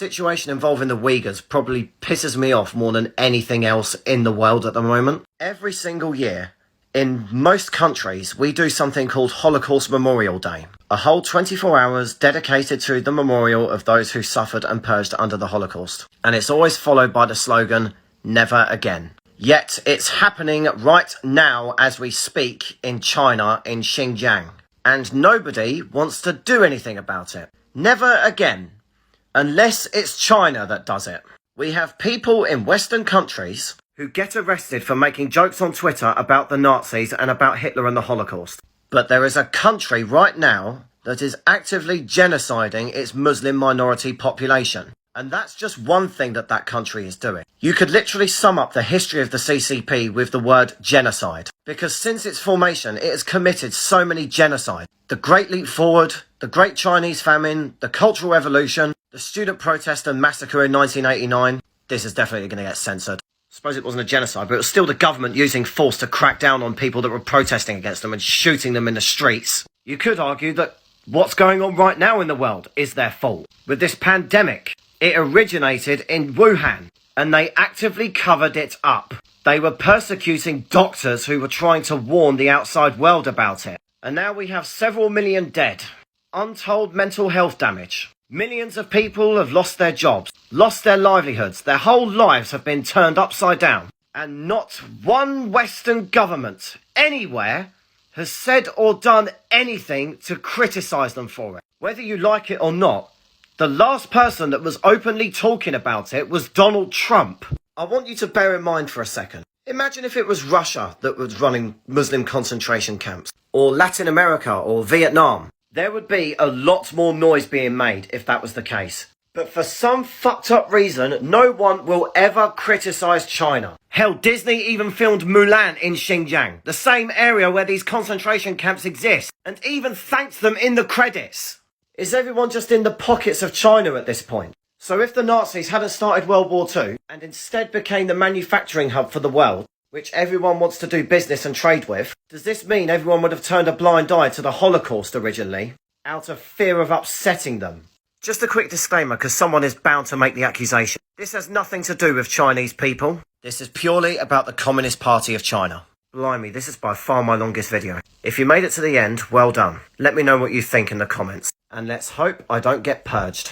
situation involving the Uyghurs probably pisses me off more than anything else in the world at the moment. Every single year, in most countries, we do something called Holocaust Memorial Day. A whole 24 hours dedicated to the memorial of those who suffered and purged under the Holocaust. And it's always followed by the slogan, never again. Yet it's happening right now as we speak in China, in Xinjiang. And nobody wants to do anything about it. Never again. Unless it's China that does it. We have people in Western countries who get arrested for making jokes on Twitter about the Nazis and about Hitler and the Holocaust. But there is a country right now that is actively genociding its Muslim minority population. And that's just one thing that that country is doing. You could literally sum up the history of the CCP with the word genocide. Because since its formation, it has committed so many genocides. The Great Leap Forward, the Great Chinese Famine, the Cultural Revolution, the student protest and massacre in 1989. This is definitely going to get censored. I suppose it wasn't a genocide, but it was still the government using force to crack down on people that were protesting against them and shooting them in the streets. You could argue that what's going on right now in the world is their fault. With this pandemic, it originated in Wuhan, and they actively covered it up. They were persecuting doctors who were trying to warn the outside world about it. And now we have several million dead. Untold mental health damage. Millions of people have lost their jobs, lost their livelihoods. Their whole lives have been turned upside down. And not one Western government anywhere has said or done anything to criticise them for it. Whether you like it or not, the last person that was openly talking about it was Donald Trump. I want you to bear in mind for a second. Imagine if it was Russia that was running Muslim concentration camps, or Latin America, or Vietnam. There would be a lot more noise being made if that was the case. But for some fucked up reason, no one will ever criticise China. Hell, Disney even filmed Mulan in Xinjiang, the same area where these concentration camps exist, and even thanked them in the credits. Is everyone just in the pockets of China at this point? So if the Nazis hadn't started World War II, and instead became the manufacturing hub for the world, which everyone wants to do business and trade with, does this mean everyone would have turned a blind eye to the Holocaust originally, out of fear of upsetting them? Just a quick disclaimer, because someone is bound to make the accusation. This has nothing to do with Chinese people. This is purely about the Communist Party of China. Blimey, this is by far my longest video. If you made it to the end, well done. Let me know what you think in the comments. And let's hope I don't get purged.